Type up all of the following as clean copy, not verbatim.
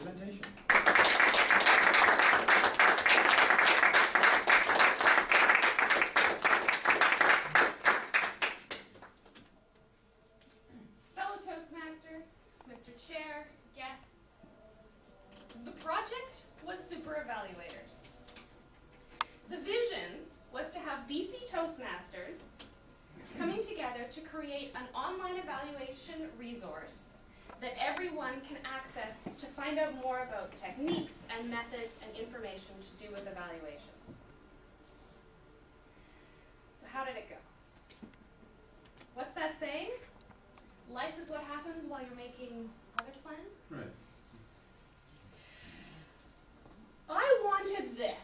presentation. Fellow Toastmasters, Mr. Chair, guests, the project was Super Evaluators. The vision was to have BC Toastmasters coming together to create an online evaluation resource that everyone can access to find out more about techniques and methods and information to do with evaluations. So how did it go? What's that saying? Life is what happens while you're making other plans? Right. I wanted this.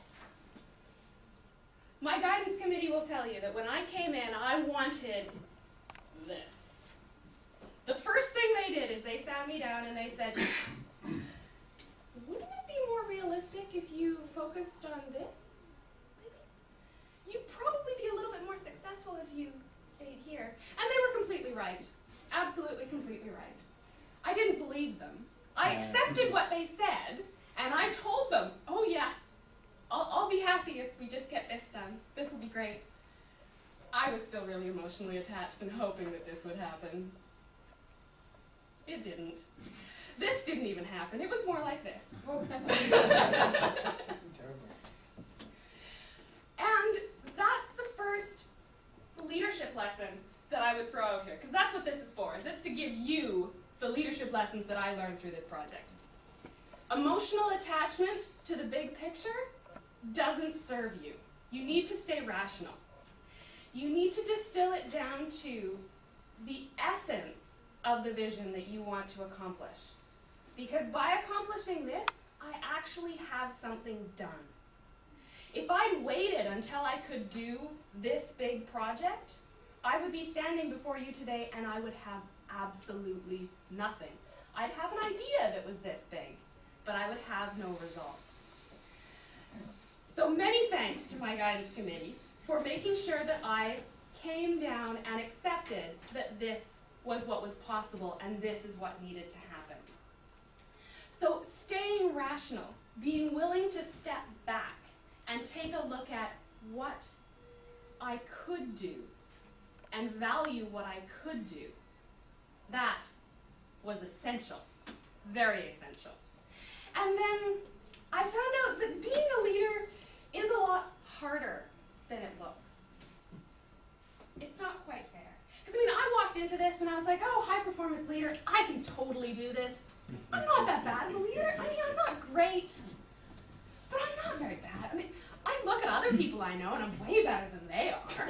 My guidance committee will tell you that when I came in, I wanted this. The first thing they did is they sat me down and they said, wouldn't it be more realistic if you focused on this? Maybe? You'd probably be a little bit more successful if you stayed here. And they were completely right. Absolutely completely right. I didn't believe them. I accepted what they said, and I told them, oh yeah, I'll be happy if we just get this done. This will be great. I was still really emotionally attached and hoping that this would happen. It didn't. This didn't even happen. It was more like this. And that's the first leadership lesson that I would throw out here, because that's what this is for, is it's to give you the leadership lessons that I learned through this project. Emotional attachment to the big picture doesn't serve you. You need to stay rational. You need to distill it down to the essence of the vision that you want to accomplish. Because by accomplishing this, I actually have something done. If I'd waited until I could do this big project, I would be standing before you today and I would have absolutely nothing. I'd have an idea that was this big, but I would have no results. So many thanks to my guidance committee for making sure that I came down and accepted that this was what was possible and this is what needed to happen. So staying rational, being willing to step back and take a look at what I could do and value what I could do, that was essential, very essential. And then I found out that being a leader is a lot harder than it looks. It's not quite fair. Because I mean, I walked into this and I was like, oh, high performance leader, I can totally do this. I'm not that bad of a leader. I mean, I'm not great, but I'm not very bad. I mean, I look at other people I know and I'm way better than they are.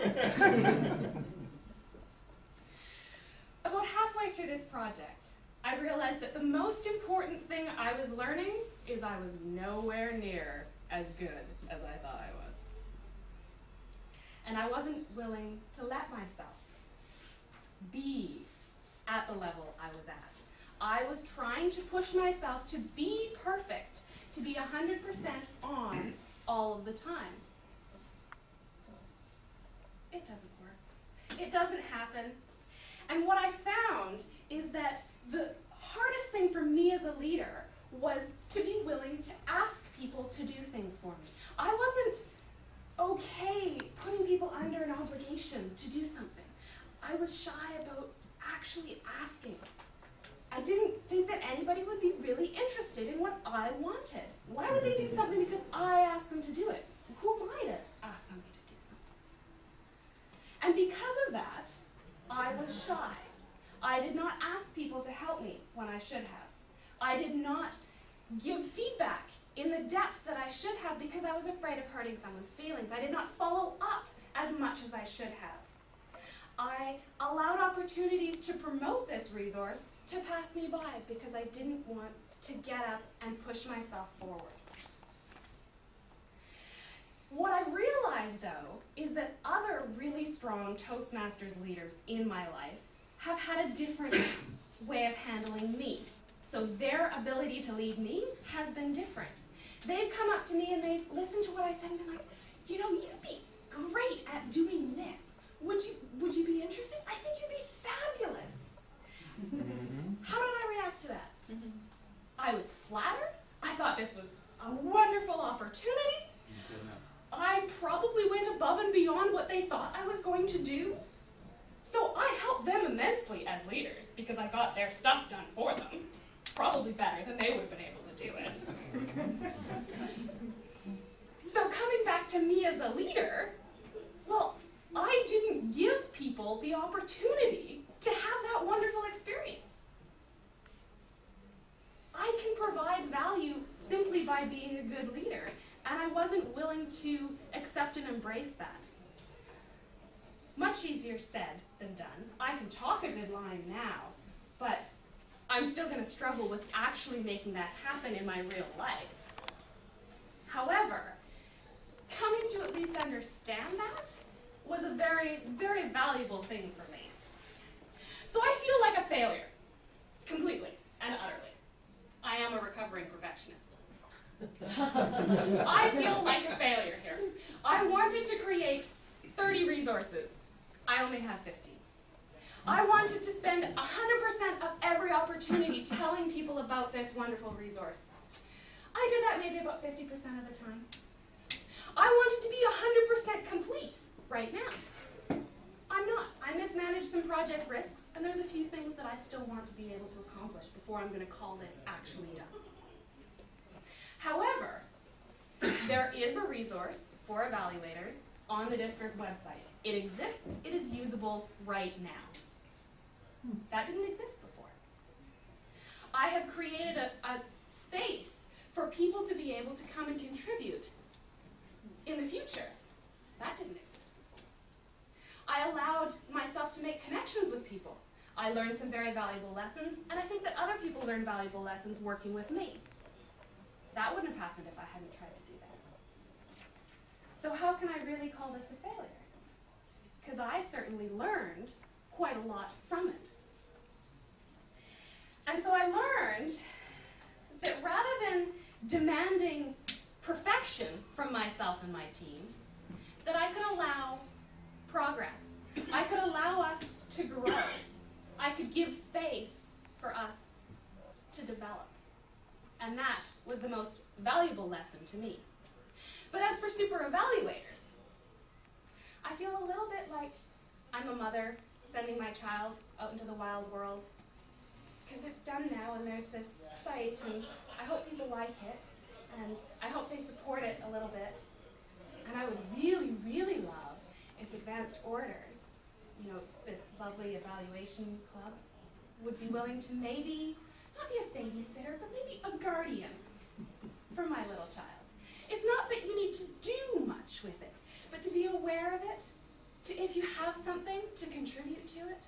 About halfway through this project, I realized that the most important thing I was learning is I was nowhere near as good as I thought I was. And I wasn't willing to let myself be at the level I was at. I was trying to push myself to be perfect, to be 100% on all of the time. It doesn't work. It doesn't happen. And what I found is that the hardest thing for me as a leader was to be willing to ask people to do things for me. I wasn't okay putting people under an obligation to do something. I was shy about actually asking. I didn't think that anybody would be really interested in what I wanted. Why would they do something because I asked them to do it? Who am I to ask somebody to do something? And because of that, I was shy. I did not ask people to help me when I should have. I did not give feedback in the depth that I should have because I was afraid of hurting someone's feelings. I did not follow up as much as I should have. I allowed opportunities to promote this resource to pass me by because I didn't want to get up and push myself forward. What I realized, though, is that other really strong Toastmasters leaders in my life have had a different way of handling me. So their ability to lead me has been different. They've come up to me and they've listened to what I said and been like, you know, you'd be great at doing this. Would you be interested? I think you'd be fabulous. How did I react to that? I was flattered, this was a wonderful opportunity. I probably went above and beyond what they thought I was going to do. So I helped them immensely as leaders because I got their stuff done for them. Probably better than they would have been able to do it. So coming back to me as a leader, well, I didn't give people the opportunity to have that wonderful experience. I can provide value simply by being a good leader, and I wasn't willing to accept and embrace that. Much easier said than done. I can talk a good line now, but I'm still going to struggle with actually making that happen in my real life. However, coming to at least understand that was a very, very valuable thing for me. So I feel like a failure, completely and utterly. I am a recovering perfectionist. I feel like a failure here. I wanted to create 30 resources. I only have 15. I wanted to spend 100% of every opportunity telling people about this wonderful resource. I did that maybe about 50% of the time. I wanted to be 100% complete right now. I'm not. I mismanaged some project risks, and there's a few things that I still want to be able to accomplish before I'm going to call this actually done. However, there is a resource for evaluators on the district website. It exists. It is usable right now. That didn't exist before. I have created a space for people to be able to come and contribute in the future. That didn't exist before. I allowed myself to make connections with people. I learned some very valuable lessons, and I think that other people learned valuable lessons working with me. That wouldn't have happened if I hadn't tried to do that. So how can I really call this a failure? Because I certainly learned quite a lot from it. And so I learned that rather than demanding perfection from myself and my team, that I could allow progress. I could allow us to grow. I could give space for us to develop. And that was the most valuable lesson to me. But as for super evaluators, I feel a little bit like I'm a mother sending my child out into the wild world. Because it's done now and there's this site and I hope people like it and I hope they support it a little bit. And I would really, really love if Advanced Orders, you know, this lovely evaluation club, would be willing to maybe, not be a babysitter, but maybe a guardian for my little child. It's not that you need to do much with it, but to be aware of it, to, if you have something, to contribute to it.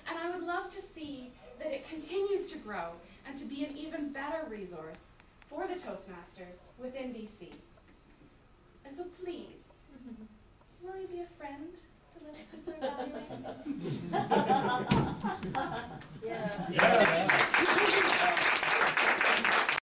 And I would love to see that it continues to grow and to be an even better resource for the Toastmasters within BC. And so please, will you be a friend for Little Super